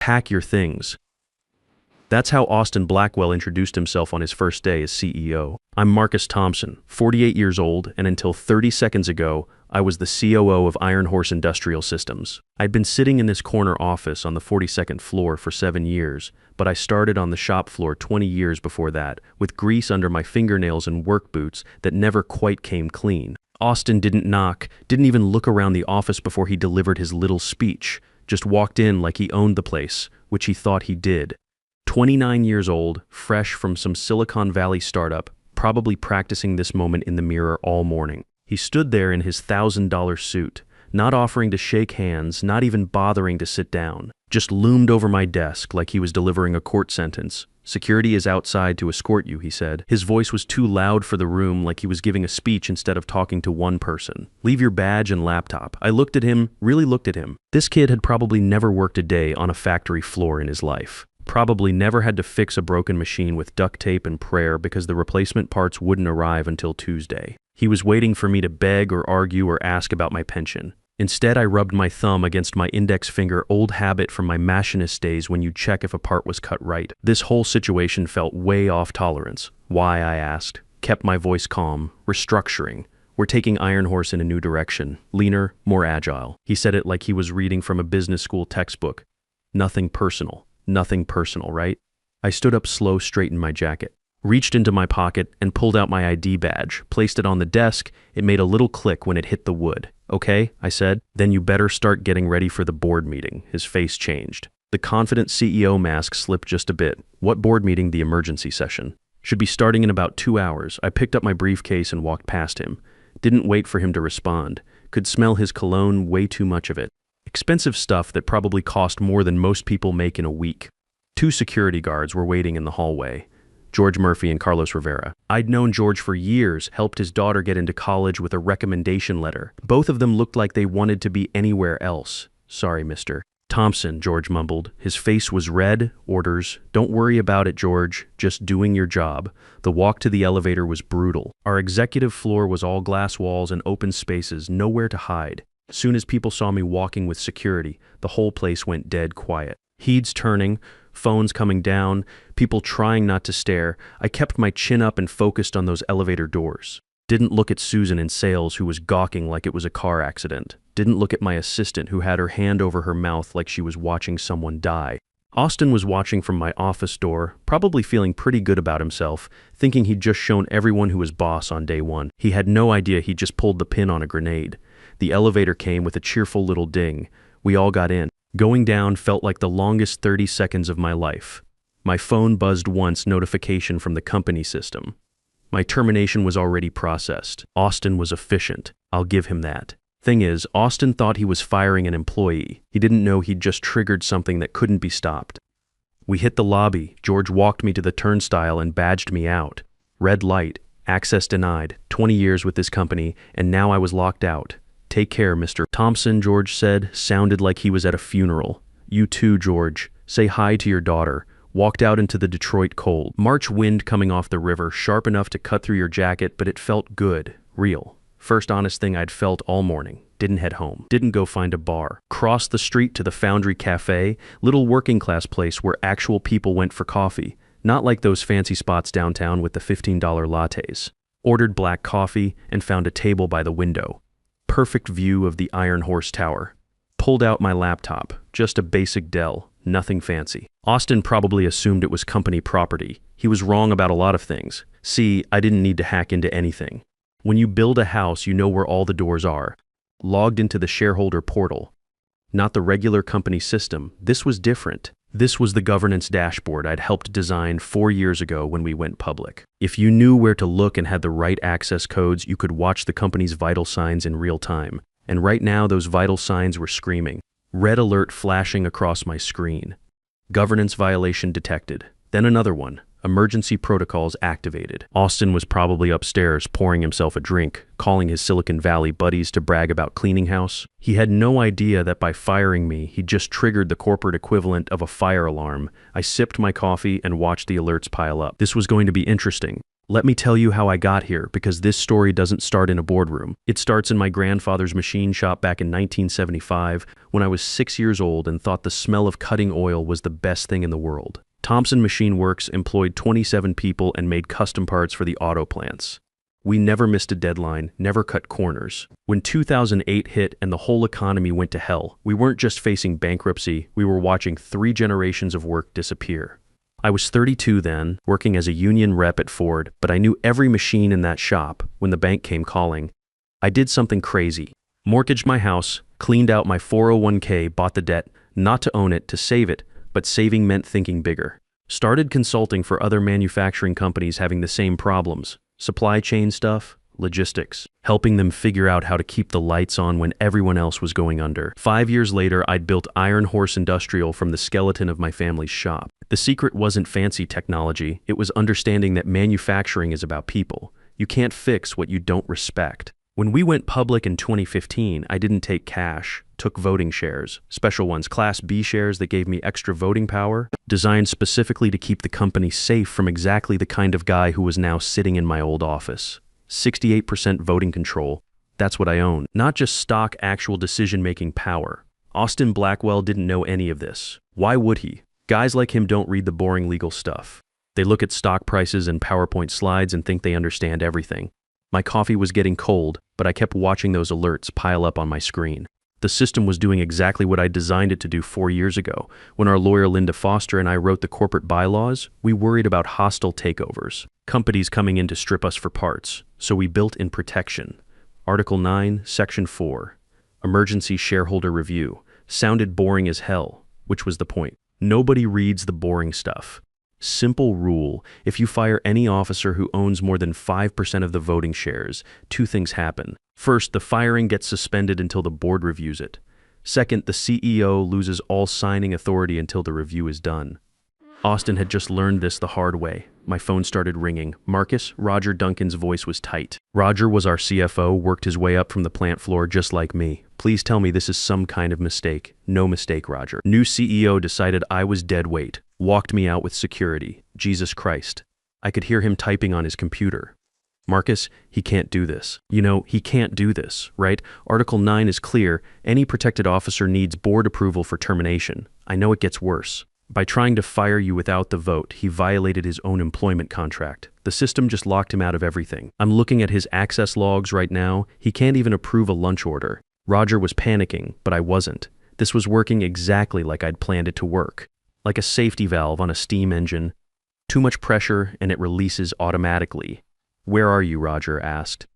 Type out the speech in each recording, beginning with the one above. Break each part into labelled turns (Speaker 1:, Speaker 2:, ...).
Speaker 1: Pack your things. That's how Austin Blackwell introduced himself on his first day as CEO. I'm Marcus Thompson, 48 years old, and until 30 seconds ago, I was the COO of Iron Horse Industrial Systems. I'd been sitting in this corner office on the 42nd floor for 7 years, but I started on the shop floor 20 years before that, with grease under my fingernails and work boots that never quite came clean. Austin didn't knock, didn't even look around the office before he delivered his little speech, just walked in like he owned the place, which he thought he did. 29 years old, fresh from some Silicon Valley startup, probably practicing this moment in the mirror all morning. He stood there in his $1,000 suit, not offering to shake hands, not even bothering to sit down. Just loomed over my desk like he was delivering a court sentence. "Security is outside to escort you," he said. His voice was too loud for the room, like he was giving a speech instead of talking to one person. "Leave your badge and laptop." I looked at him, really looked at him. This kid had probably never worked a day on a factory floor in his life. Probably never had to fix a broken machine with duct tape and prayer because the replacement parts wouldn't arrive until Tuesday. He was waiting for me to beg or argue or ask about my pension. Instead, I rubbed my thumb against my index finger, old habit from my machinist days when you check if a part was cut right. This whole situation felt way off tolerance. Why, I asked. Kept my voice calm. Restructuring. We're taking Iron Horse in a new direction. Leaner, more agile. He said it like he was reading from a business school textbook. Nothing personal. Nothing personal, right? I stood up slow, straightened my jacket, reached into my pocket and pulled out my ID badge, placed it on the desk. It made a little click when it hit the wood. "Okay," I said. "Then you better start getting ready for the board meeting." His face changed. The confident CEO mask slipped just a bit. "What board meeting?" "The emergency session. Should be starting in about 2 hours." I picked up my briefcase and walked past him. Didn't wait for him to respond. Could smell his cologne, way too much of it. Expensive stuff that probably cost more than most people make in a week. 2 security guards were waiting in the hallway. George Murphy and Carlos Rivera. I'd known George for years, helped his daughter get into college with a recommendation letter. Both of them looked like they wanted to be anywhere else. "Sorry, Mr. Thompson," George mumbled. His face was red. "Orders. Don't worry about it, George. Just doing your job." The walk to the elevator was brutal. Our executive floor was all glass walls and open spaces, nowhere to hide. Soon as people saw me walking with security, the whole place went dead quiet. Heads turning, phones coming down, people trying not to stare. I kept my chin up and focused on those elevator doors. Didn't look at Susan in sales, who was gawking like it was a car accident. Didn't look at my assistant, who had her hand over her mouth like she was watching someone die. Austin was watching from my office door, probably feeling pretty good about himself, thinking he'd just shown everyone who was boss on day one. He had no idea he'd just pulled the pin on a grenade. The elevator came with a cheerful little ding. We all got in. Going down felt like the longest 30 seconds of my life. My phone buzzed once, notification from the company system. My termination was already processed. Austin was efficient. I'll give him that. Thing is, Austin thought he was firing an employee. He didn't know he'd just triggered something that couldn't be stopped. We hit the lobby. George walked me to the turnstile and badged me out. Red light. Access denied. 20 years with this company, and now I was locked out. "Take care, Mr. Thompson," George said. Sounded like he was at a funeral. "You too, George. Say hi to your daughter." Walked out into the Detroit cold. March wind coming off the river, sharp enough to cut through your jacket, but it felt good. Real. First honest thing I'd felt all morning. Didn't head home. Didn't go find a bar. Crossed the street to the Foundry Cafe, little working class place where actual people went for coffee. Not like those fancy spots downtown with the $15 lattes. Ordered black coffee and found a table by the window. Perfect view of the Iron Horse Tower. Pulled out my laptop, just a basic Dell, nothing fancy. Austin probably assumed it was company property. He was wrong about a lot of things. See, I didn't need to hack into anything. When you build a house, you know where all the doors are. Logged into the shareholder portal. Not the regular company system. This was different. This was the governance dashboard I'd helped design 4 years ago when we went public. If you knew where to look and had the right access codes, you could watch the company's vital signs in real time. And right now, those vital signs were screaming. Red alert flashing across my screen. Governance violation detected. Then another one. Emergency protocols activated. Austin was probably upstairs pouring himself a drink, calling his Silicon Valley buddies to brag about cleaning house. He had no idea that by firing me, he'd just triggered the corporate equivalent of a fire alarm. I sipped my coffee and watched the alerts pile up. This was going to be interesting. Let me tell you how I got here, because this story doesn't start in a boardroom. It starts in my grandfather's machine shop back in 1975, when I was 6 years old and thought the smell of cutting oil was the best thing in the world. Thompson Machine Works employed 27 people and made custom parts for the auto plants. We never missed a deadline, never cut corners. When 2008 hit and the whole economy went to hell, we weren't just facing bankruptcy, we were watching 3 generations of work disappear. I was 32 then, working as a union rep at Ford, but I knew every machine in that shop when the bank came calling. I did something crazy. Mortgaged my house, cleaned out my 401k, bought the debt, not to own it, to save it, but saving meant thinking bigger. Started consulting for other manufacturing companies having the same problems. Supply chain stuff, logistics, helping them figure out how to keep the lights on when everyone else was going under. 5 years later, I'd built Iron Horse Industrial from the skeleton of my family's shop. The secret wasn't fancy technology, it was understanding that manufacturing is about people. You can't fix what you don't respect. When we went public in 2015, I didn't take cash, took voting shares, special ones, Class B shares that gave me extra voting power, designed specifically to keep the company safe from exactly the kind of guy who was now sitting in my old office. 68% voting control, that's what I own. Not just stock, actual decision-making power. Austin Blackwell didn't know any of this. Why would he? Guys like him don't read the boring legal stuff. They look at stock prices and PowerPoint slides and think they understand everything. My coffee was getting cold, but I kept watching those alerts pile up on my screen. The system was doing exactly what I designed it to do 4 years ago. When our lawyer Linda Foster and I wrote the corporate bylaws, we worried about hostile takeovers, companies coming in to strip us for parts, so we built in protection. Article 9, Section 4, Emergency Shareholder Review. Sounded boring as hell, which was the point. Nobody reads the boring stuff. Simple rule: if you fire any officer who owns more than 5% of the voting shares, 2 things happen. First, the firing gets suspended until the board reviews it. Second, the CEO loses all signing authority until the review is done. Austin had just learned this the hard way. My phone started ringing. Marcus, Roger Duncan's voice was tight. Roger was our CFO, worked his way up from the plant floor just like me. Please tell me this is some kind of mistake. No mistake, Roger. New CEO decided I was dead weight. Walked me out with security. Jesus Christ. I could hear him typing on his computer. Marcus, he can't do this. You know, he can't do this, right? Article 9 is clear. Any protected officer needs board approval for termination. I know it gets worse. By trying to fire you without the vote, he violated his own employment contract. The system just locked him out of everything. I'm looking at his access logs right now. He can't even approve a lunch order. Roger was panicking, but I wasn't. This was working exactly like I'd planned it to work. Like a safety valve on a steam engine. Too much pressure and it releases automatically. Where are you? Roger asked.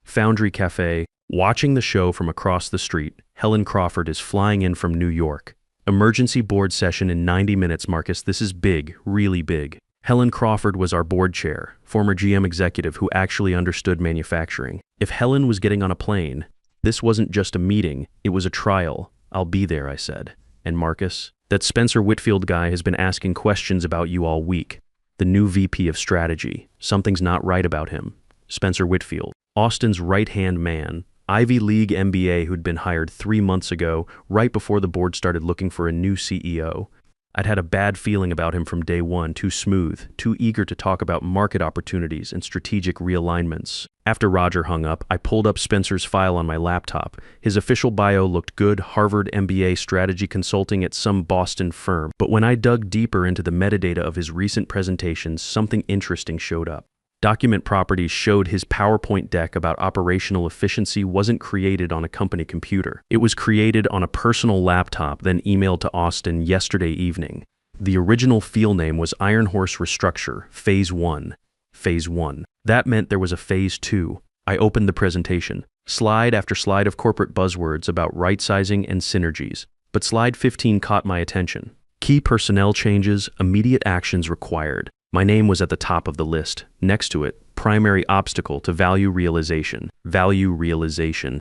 Speaker 1: Foundry Cafe. Watching the show from across the street, Helen Crawford is flying in from New York. Emergency board session in 90 minutes, Marcus. This is big, really big. Helen Crawford was our board chair, former GM executive who actually understood manufacturing. If Helen was getting on a plane, this wasn't just a meeting, it was a trial. I'll be there, I said. And Marcus? That Spencer Whitfield guy has been asking questions about you all week. The new VP of strategy. Something's not right about him. Spencer Whitfield, Austin's right-hand man, Ivy League MBA who'd been hired 3 months ago, right before the board started looking for a new CEO. I'd had a bad feeling about him from day one, too smooth, too eager to talk about market opportunities and strategic realignments. After Roger hung up, I pulled up Spencer's file on my laptop. His official bio looked good, Harvard MBA strategy consulting at some Boston firm. But when I dug deeper into the metadata of his recent presentations, something interesting showed up. Document properties showed his PowerPoint deck about operational efficiency wasn't created on a company computer. It was created on a personal laptop, then emailed to Austin yesterday evening. The original field name was Iron Horse Restructure, Phase 1. Phase 1. That meant there was a Phase 2. I opened the presentation. Slide after slide of corporate buzzwords about right-sizing and synergies. But slide 15 caught my attention. Key personnel changes, immediate actions required. My name was at the top of the list. Next to it, primary obstacle to value realization. Value realization.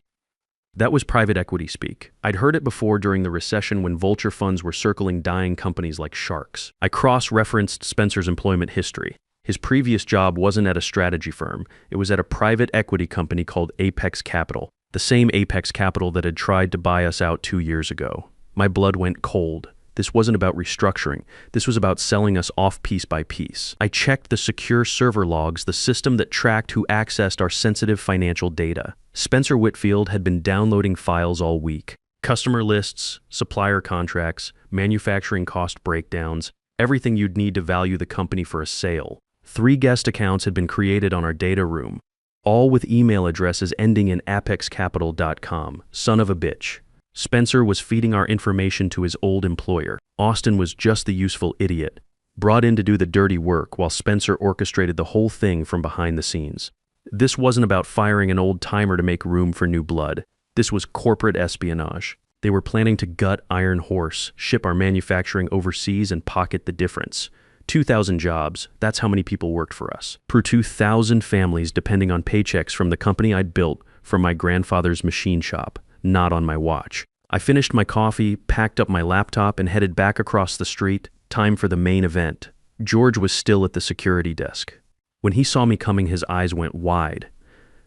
Speaker 1: That was private equity speak. I'd heard it before during the recession when vulture funds were circling dying companies like sharks. I cross-referenced Spencer's employment history. His previous job wasn't at a strategy firm. It was at a private equity company called Apex Capital. The same Apex Capital that had tried to buy us out 2 years ago. My blood went cold. This wasn't about restructuring. This was about selling us off piece by piece. I checked the secure server logs, the system that tracked who accessed our sensitive financial data. Spencer Whitfield had been downloading files all week. Customer lists, supplier contracts, manufacturing cost breakdowns, everything you'd need to value the company for a sale. 3 guest accounts had been created on our data room, all with email addresses ending in apexcapital.com. Son of a bitch. Spencer was feeding our information to his old employer. Austin was just the useful idiot, brought in to do the dirty work while Spencer orchestrated the whole thing from behind the scenes. This wasn't about firing an old-timer to make room for new blood. This was corporate espionage. They were planning to gut Iron Horse, ship our manufacturing overseas, and pocket the difference. 2,000 jobs, that's how many people worked for us. Per 2,000 families depending on paychecks from the company I'd built from my grandfather's machine shop, not on my watch. I finished my coffee, packed up my laptop, and headed back across the street. Time for the main event. George was still at the security desk. When he saw me coming, his eyes went wide.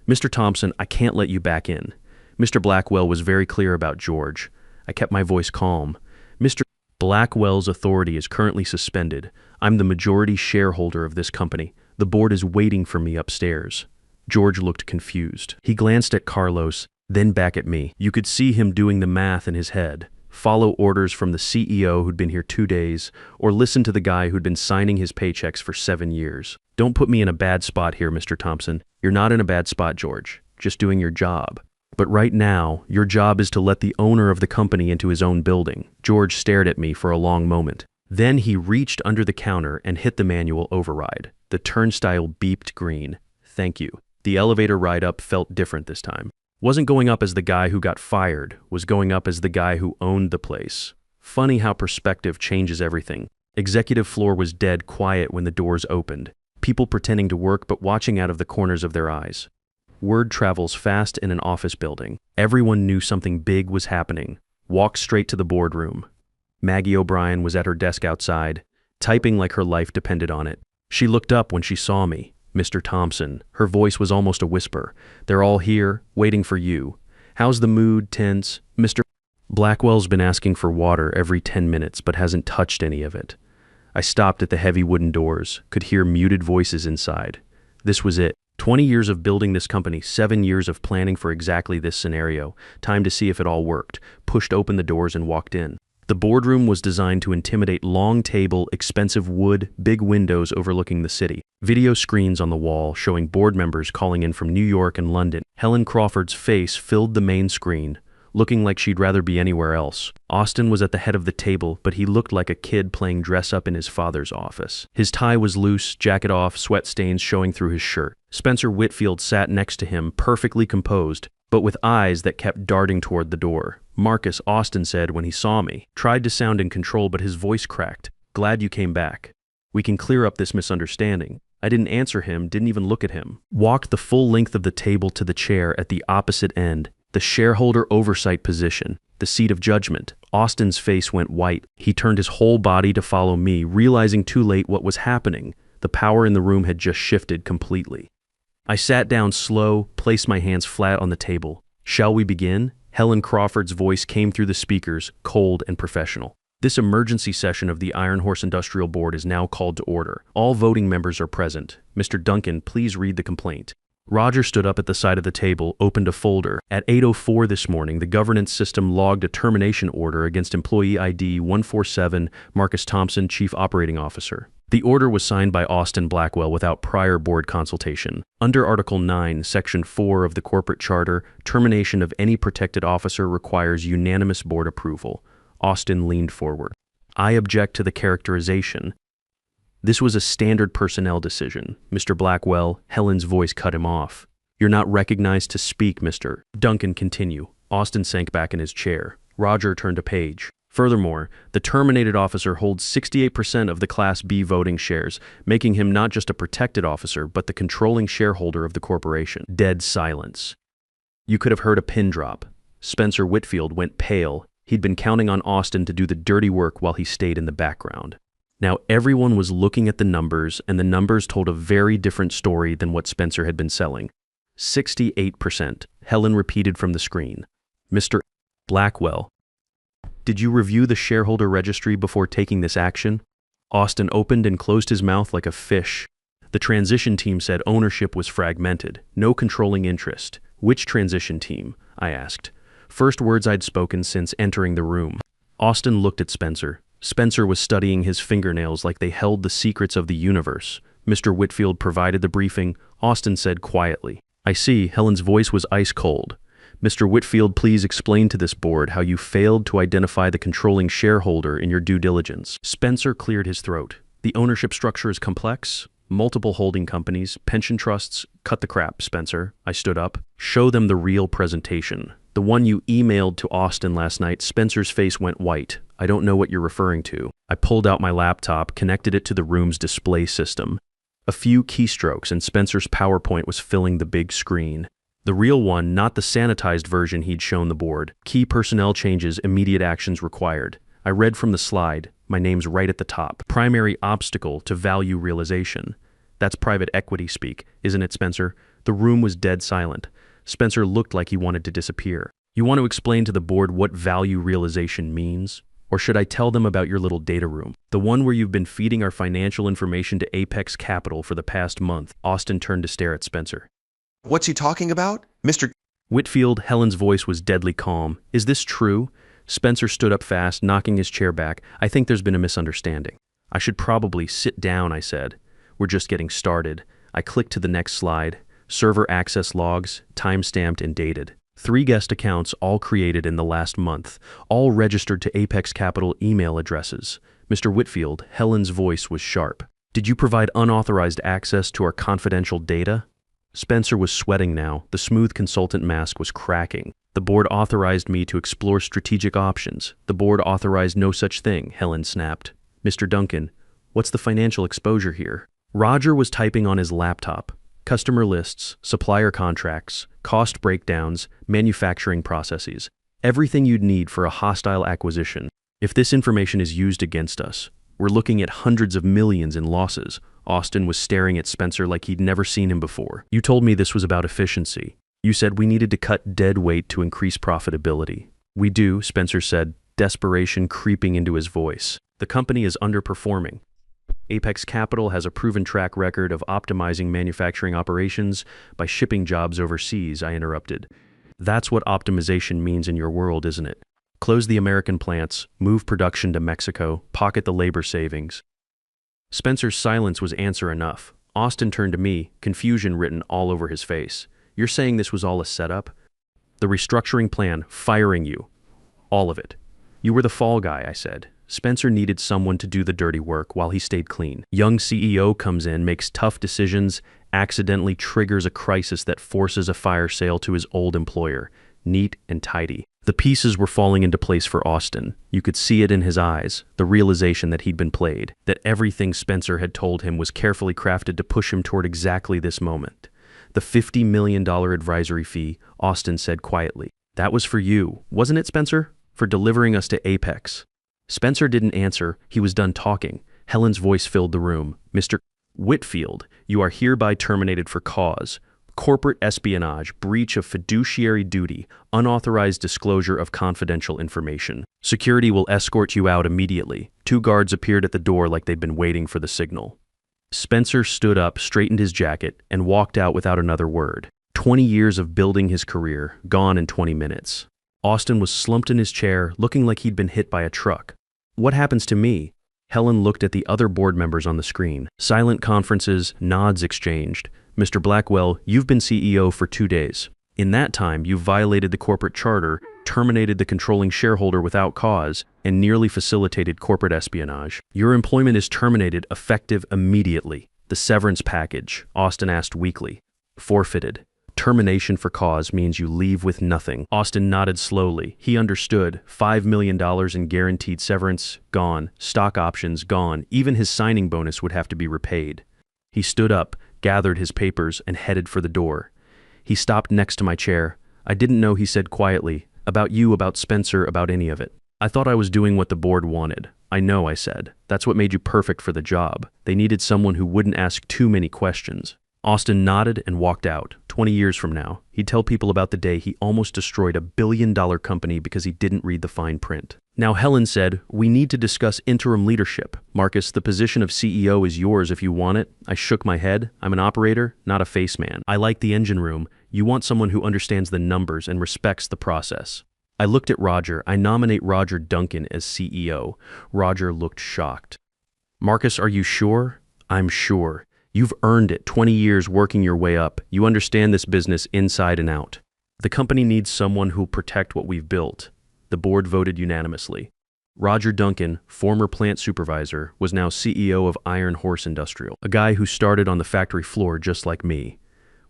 Speaker 1: "Mr. Thompson, I can't let you back in." Mr. Blackwell was very clear about George. I kept my voice calm. "Mr. Blackwell's authority is currently suspended. I'm the majority shareholder of this company. The board is waiting for me upstairs." George looked confused. He glanced at Carlos, then back at me. You could see him doing the math in his head. Follow orders from the CEO who'd been here 2 days, or listen to the guy who'd been signing his paychecks for 7 years. "Don't put me in a bad spot here, Mr. Thompson." "You're not in a bad spot, George. Just doing your job. But right now, your job is to let the owner of the company into his own building." George stared at me for a long moment. Then he reached under the counter and hit the manual override. The turnstile beeped green. "Thank you." The elevator ride up felt different this time. Wasn't going up as the guy who got fired, was going up as the guy who owned the place. Funny how perspective changes everything. Executive floor was dead quiet when the doors opened. People pretending to work but watching out of the corners of their eyes. Word travels fast in an office building. Everyone knew something big was happening. Walked straight to the boardroom. Maggie O'Brien was at her desk outside, typing like her life depended on it. She looked up when she saw me. "Mr. Thompson." Her voice was almost a whisper. "They're all here, waiting for you. How's the mood, tense? Mr. Blackwell's been asking for water every 10 minutes, but hasn't touched any of it." I stopped at the heavy wooden doors, could hear muted voices inside. This was it. 20 years of building this company, 7 years of planning for exactly this scenario. Time to see if it all worked. Pushed open the doors and walked in. The boardroom was designed to intimidate. Long table, expensive wood, big windows overlooking the city. Video screens on the wall showing board members calling in from New York and London. Helen Crawford's face filled the main screen, looking like she'd rather be anywhere else. Austin was at the head of the table, but he looked like a kid playing dress-up in his father's office. His tie was loose, jacket off, sweat stains showing through his shirt. Spencer Whitfield sat next to him, perfectly composed, but with eyes that kept darting toward the door. "Marcus," Austin said when he saw me. Tried to sound in control, but his voice cracked. "Glad you came back. We can clear up this misunderstanding." I didn't answer him, didn't even look at him. Walked the full length of the table to the chair at the opposite end, the shareholder oversight position, the seat of judgment. Austin's face went white. He turned his whole body to follow me, realizing too late what was happening. The power in the room had just shifted completely. I sat down slow, placed my hands flat on the table. "Shall we begin?" Helen Crawford's voice came through the speakers, cold and professional. "This emergency session of the Iron Horse Industrial Board is now called to order. All voting members are present. Mr. Duncan, please read the complaint." Roger stood up at the side of the table, opened a folder. At 8:04 this morning, the governance system logged a termination order against employee ID 147, Marcus Thompson, Chief Operating Officer. The order was signed by Austin Blackwell without prior board consultation. Under Article 9, Section 4 of the Corporate Charter, termination of any protected officer requires unanimous board approval. Austin leaned forward. "I object to the characterization." This was a standard personnel decision. "Mr. Blackwell," Helen's voice cut him off. "You're not recognized to speak, Mr. Duncan, continue." Austin sank back in his chair. Roger turned a page. "Furthermore, the terminated officer holds 68% of the Class B voting shares, making him not just a protected officer, but the controlling shareholder of the corporation." Dead silence. You could have heard a pin drop. Spencer Whitfield went pale. He'd been counting on Austin to do the dirty work while he stayed in the background. Now everyone was looking at the numbers, and the numbers told a very different story than what Spencer had been selling. 68%, Helen repeated from the screen. "Mr. Blackwell." Did you review the shareholder registry before taking this action? Austin opened and closed his mouth like a fish. The transition team said ownership was fragmented, no controlling interest. Which transition team? I asked. First words I'd spoken since entering the room. Austin looked at Spencer. Spencer was studying his fingernails like they held the secrets of the universe. Mr. Whitfield provided the briefing. Austin said quietly, I see. Helen's voice was ice cold. Mr. Whitfield, please explain to this board how you failed to identify the controlling shareholder in your due diligence. Spencer cleared his throat. The ownership structure is complex. Multiple holding companies, pension trusts. Cut the crap, Spencer. I stood up. Show them the real presentation. The one you emailed to Austin last night. Spencer's face went white. I don't know what you're referring to. I pulled out my laptop, connected it to the room's display system. A few keystrokes and Spencer's PowerPoint was filling the big screen. The real one, not the sanitized version he'd shown the board. Key personnel changes, immediate actions required. I read from the slide. My name's right at the top. Primary obstacle to value realization. That's private equity speak, isn't it, Spencer? The room was dead silent. Spencer looked like he wanted to disappear. You want to explain to the board what value realization means? Or should I tell them about your little data room? The one where you've been feeding our financial information to Apex Capital for the past month. Austin turned to stare at Spencer.
Speaker 2: What's he talking about? Mr.
Speaker 1: Whitfield, Helen's voice was deadly calm. Is this true? Spencer stood up fast, knocking his chair back. I think there's been a misunderstanding. I should probably sit down, I said. We're just getting started. I clicked to the next slide. Server access logs, time-stamped and dated. 3 guest accounts, all created in the last month, all registered to Apex Capital email addresses. Mr. Whitfield, Helen's voice was sharp. Did you provide unauthorized access to our confidential data? Spencer was sweating now. The smooth consultant mask was cracking. The board authorized me to explore strategic options. The board authorized no such thing, Helen snapped. Mr. Duncan, what's the financial exposure here? Roger was typing on his laptop. Customer lists, supplier contracts, cost breakdowns, manufacturing processes. Everything you'd need for a hostile acquisition. If this information is used against us, we're looking at hundreds of millions in losses. Austin was staring at Spencer like he'd never seen him before. You told me this was about efficiency. You said we needed to cut dead weight to increase profitability. We do, Spencer said, desperation creeping into his voice. The company is underperforming. Apex Capital has a proven track record of optimizing manufacturing operations by shipping jobs overseas, I interrupted. That's what optimization means in your world, isn't it? Close the American plants, move production to Mexico, pocket the labor savings. Spencer's silence was answer enough. Austin turned to me, confusion written all over his face. You're saying this was all a setup? The restructuring plan, firing you. All of it. You were the fall guy, I said. Spencer needed someone to do the dirty work while he stayed clean. Young CEO comes in, makes tough decisions, accidentally triggers a crisis that forces a fire sale to his old employer. Neat and tidy. The pieces were falling into place for Austin. You could see it in his eyes, the realization that he'd been played, that everything Spencer had told him was carefully crafted to push him toward exactly this moment. The $50 million advisory fee, Austin said quietly. That was for you, wasn't it, Spencer? For delivering us to Apex. Spencer didn't answer. He was done talking. Helen's voice filled the room. Mr. Whitfield, you are hereby terminated for cause. Corporate espionage, breach of fiduciary duty, unauthorized disclosure of confidential information. Security will escort you out immediately. 2 guards appeared at the door like they'd been waiting for the signal. Spencer stood up, straightened his jacket, and walked out without another word. 20 years of building his career, gone in 20 minutes. Austin was slumped in his chair, looking like he'd been hit by a truck. What happens to me? Helen looked at the other board members on the screen. Silent conferences, nods exchanged. Mr. Blackwell, you've been CEO for 2 days. In that time, you've violated the corporate charter, terminated the controlling shareholder without cause, and nearly facilitated corporate espionage. Your employment is terminated, effective immediately. The severance package, Austin asked weakly. Forfeited. Termination for cause means you leave with nothing. Austin nodded slowly. He understood. $5 million in guaranteed severance, gone. Stock options, gone. Even his signing bonus would have to be repaid. He stood up, gathered his papers, and headed for the door. He stopped next to my chair. I didn't know, he said quietly. About you, about Spencer, about any of it. I thought I was doing what the board wanted. I know, I said. That's what made you perfect for the job. They needed someone who wouldn't ask too many questions. Austin nodded and walked out. 20 years from now, he'd tell people about the day he almost destroyed a $1 billion company because he didn't read the fine print. Now Helen said, "We need to discuss interim leadership. Marcus, the position of CEO is yours if you want it." I shook my head. I'm an operator, not a face man. I like the engine room. You want someone who understands the numbers and respects the process. I looked at Roger. I nominate Roger Duncan as CEO. Roger looked shocked. Marcus, are you sure? I'm sure. You've earned it, 20 years working your way up. You understand this business inside and out. The company needs someone who'll protect what we've built. The board voted unanimously. Roger Duncan, former plant supervisor, was now CEO of Iron Horse Industrial, a guy who started on the factory floor just like me.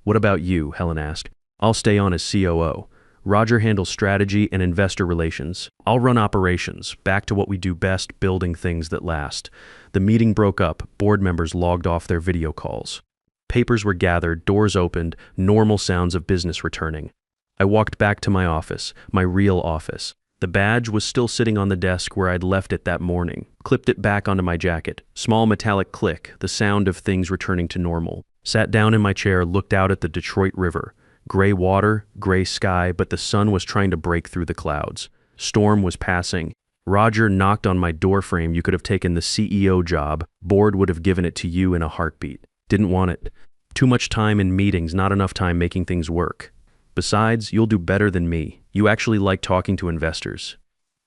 Speaker 1: What about you? Helen asked. I'll stay on as COO. Roger handles strategy and investor relations. I'll run operations, back to what we do best, building things that last. The meeting broke up. Board members logged off their video calls. Papers were gathered, doors opened, normal sounds of business returning. I walked back to my office, my real office. The badge was still sitting on the desk where I'd left it that morning. Clipped it back onto my jacket. Small metallic click, the sound of things returning to normal. Sat down in my chair, looked out at the Detroit River. Gray water, gray sky, but the sun was trying to break through the clouds. Storm was passing. Roger knocked on my doorframe. You could have taken the CEO job. Board would have given it to you in a heartbeat. Didn't want it. Too much time in meetings, not enough time making things work. Besides, you'll do better than me. You actually like talking to investors.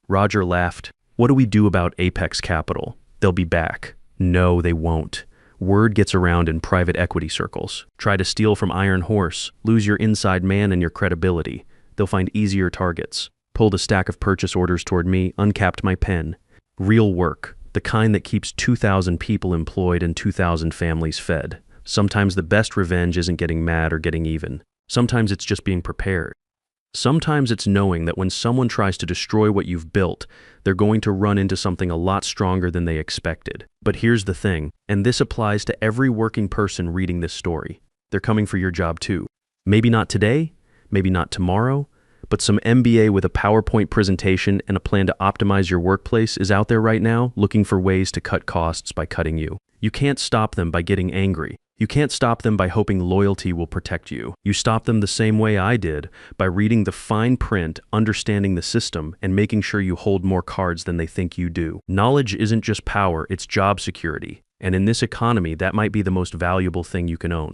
Speaker 1: Roger laughed. What do we do about Apex Capital? They'll be back. No, they won't. Word gets around in private equity circles. Try to steal from Iron Horse, lose your inside man and your credibility. They'll find easier targets. Pulled a stack of purchase orders toward me, uncapped my pen. Real work, the kind that keeps 2,000 people employed and 2,000 families fed. Sometimes the best revenge isn't getting mad or getting even. Sometimes it's just being prepared. Sometimes it's knowing that when someone tries to destroy what you've built, they're going to run into something a lot stronger than they expected. But here's the thing, and this applies to every working person reading this story. They're coming for your job too. Maybe not today, maybe not tomorrow, but some MBA with a PowerPoint presentation and a plan to optimize your workplace is out there right now looking for ways to cut costs by cutting you. You can't stop them by getting angry. You can't stop them by hoping loyalty will protect you. You stop them the same way I did, by reading the fine print, understanding the system, and making sure you hold more cards than they think you do. Knowledge isn't just power, it's job security. And in this economy, that might be the most valuable thing you can own.